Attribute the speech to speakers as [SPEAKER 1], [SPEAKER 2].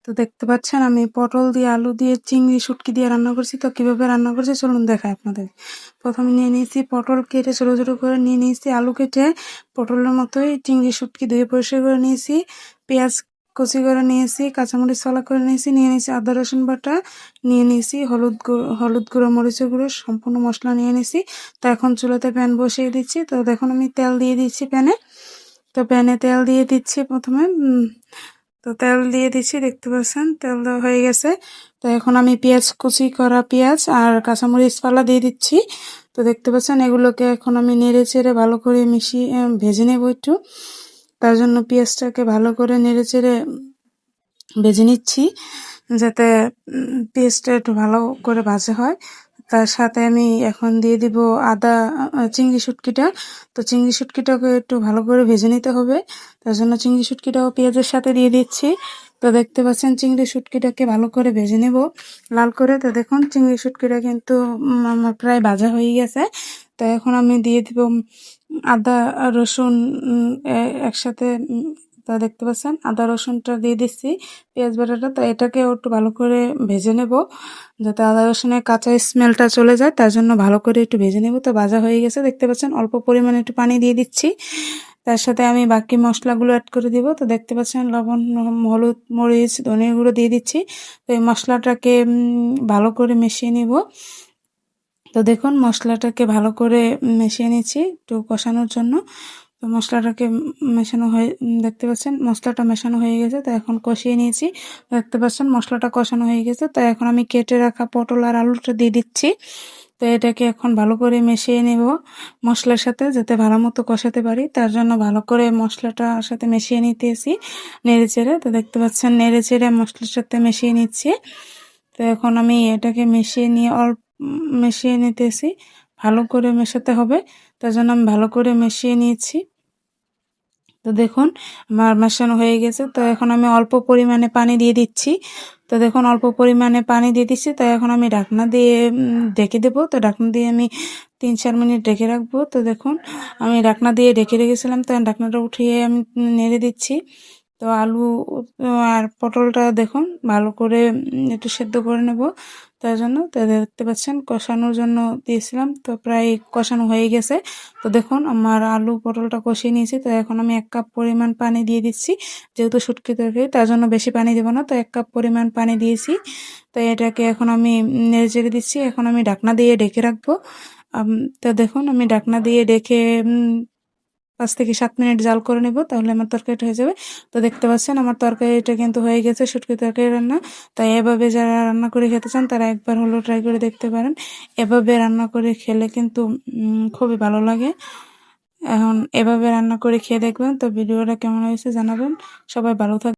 [SPEAKER 1] তো দেখতে পাচ্ছেন আমি পটল দিয়ে আলু দিয়ে চিংড়ি শুটকি দিয়ে রান্না করছি। তো কিভাবে রান্না করছি চলুন দেখাই আপনাদের। প্রথমে নিয়ে নিয়েছি পটল কেটে ছোট ছোট করে নিয়ে নিয়েছি, আলু কেটে পটলের মতোই চিংড়ি শুটকি ধুয়ে পরিষ্কার করে নিয়েছি, পেঁয়াজ কুচি করে নিয়েছি, কাঁচামরিচ ফালা করে নিয়েছি, নিয়ে নিয়েছি আদা রসুন বাটা, নিয়ে নিয়েছি হলুদ গুঁড়ো মরিচের গুঁড়ো, সম্পূর্ণ মশলা নিয়ে নিয়েছি। তো এখন চুলাতে প্যান বসিয়ে দিচ্ছি। তো দেখুন আমি তেল দিয়ে দিচ্ছি প্যানে। তো প্যানে তেল দিয়ে দিচ্ছি প্রথমে। তো তেল দিয়ে দিচ্ছি, দেখতে পাচ্ছেন তেল দেওয়া হয়ে গেছে। তো এখন আমি পেঁয়াজ কুচি করা পেঁয়াজ আর কাঁচামরিচ ফালা দিয়ে দিচ্ছি। তো দেখতে পাচ্ছেন এগুলোকে এখন আমি নেড়ে চেড়ে ভালো করে মিশিয়ে ভেজে নেব একটু। তার জন্য পেঁয়াজটাকে ভালো করে নেড়ে চেড়ে ভেজে নিচ্ছি, যাতে পেঁয়াজটা একটু ভালো করে ভাজা হয়। তার সাথে আমি এখন দিয়ে দিব চিংড়ি শুটকিটা। তো চিংড়ি শুটকিটাকে একটু ভালো করে ভেজে নিতে হবে, তার জন্য চিংড়ি শুটকিটাও পেঁয়াজের সাথে দিয়ে দিচ্ছি। তো দেখতে পাচ্ছেন চিংড়ি শুটকিটাকে ভালো করে ভেজে নেব লাল করে। তো দেখুন চিংড়ি শুটকিটা কিন্তু আমার প্রায় ভাজা হয়ে গেছে। তো এখন আমি দিয়ে দিব আদা রসুন একসাথে। তা দেখতে পাচ্ছেন আদা রসুনটা দিয়ে দিচ্ছি, পেঁয়াজ বাটাটা। তো এটাকেও একটু ভালো করে ভেজে নেব, যাতে আদা রসুনের কাঁচা স্মেলটা চলে যায়, তার জন্য ভালো করে একটু ভেজে নেব। তো ভাজা হয়ে গেছে, দেখতে পাচ্ছেন অল্প পরিমাণে একটু পানি দিয়ে দিচ্ছি। তার সাথে আমি বাকি মশলাগুলো অ্যাড করে দিব। তো দেখতে পাচ্ছেন লবণ, হলুদ, মরিচ, ধনে গুঁড়ো দিয়ে দিচ্ছি। তো এই মশলাটাকে ভালো করে মিশিয়ে নিব। তো দেখুন মশলাটাকে ভালো করে মিশিয়ে নিচ্ছি একটু কষানোর জন্য। তো মশলাটাকে মেশানো হয়ে দেখতে পাচ্ছেন মশলাটা মেশানো হয়ে গেছে। তো এখন কষিয়ে নিয়েছি, দেখতে পাচ্ছেন মশলাটা কষানো হয়ে গেছে। তো এখন আমি কেটে রাখা পটল আর আলুটা দিয়ে দিচ্ছি। তো এটাকে এখন ভালো করে মিশিয়ে নেব মশলার সাথে, যাতে ভালো মতো কষাতে পারি। তার জন্য ভালো করে মশলাটার সাথে মিশিয়ে নিতেছি নেড়ে চেড়ে। তো দেখতে পাচ্ছেন নেড়ে চেড়ে মশলার সাথে মিশিয়ে নিচ্ছি। তো এখন আমি এটাকে মিশিয়ে নিতেছি, ভালো করে মেশাতে হবে। তার জন্য আমি ভালো করে মিশিয়ে নিয়েছি। তো দেখুন আমার মেশানো হয়ে গেছে। তো এখন আমি অল্প পরিমাণে পানি দিয়ে দিচ্ছি। তো দেখুন অল্প পরিমাণে পানি দিয়ে দিচ্ছি। তো এখন আমি ঢাকনা দিয়ে ঢেকে দেবো। তো ঢাকনা দিয়ে আমি 3-4 মিনিট ঢেকে রাখবো। তো দেখুন আমি ঢাকনা দিয়ে ঢেকে রেখেছিলাম, তো ঢাকনাটা উঠিয়ে আমি নেড়ে দিচ্ছি। তো আলু আর পটলটা দেখুন ভালো করে একটু সেদ্ধ করে নেব, তার জন্য। তো দেখতে পাচ্ছেন কষানোর জন্য দিয়েছিলাম, তো প্রায় কষানো হয়ে গেছে। তো দেখুন আমার আলু পটলটা কষিয়ে নিয়েছি। তো এখন আমি 1 কাপ পরিমাণ পানি দিয়ে দিচ্ছি, যেহেতু শুটকি তরকারি তার জন্য বেশি পানি দেবো না। তো 1 কাপ পরিমাণ পানি দিয়েছি। তো এটাকে এখন আমি নেড়ে চেড়ে দিচ্ছি। এখন আমি ঢাকনা দিয়ে ঢেকে রাখবো। তো দেখুন আমি ঢাকনা দিয়ে ঢেকে 5 থেকে 7 মিনিট জাল করে নেব, তাহলে আমার তরকারিটা হয়ে যাবে। তো দেখতে পাচ্ছেন আমার তরকারিটা কিন্তু হয়ে গেছে, শুটকি তরকারি রান্না। তাই এভাবে যারা রান্না করে খেতে চান তারা একবার হলেও ট্রাই করে দেখতে পারেন। এভাবে রান্না করে খেলে কিন্তু খুবই ভালো লাগে। এখন এভাবে রান্না করে খেয়ে দেখবেন। তো ভিডিওটা কেমন হয়েছে জানাবেন। সবাই ভালো থাকবেন।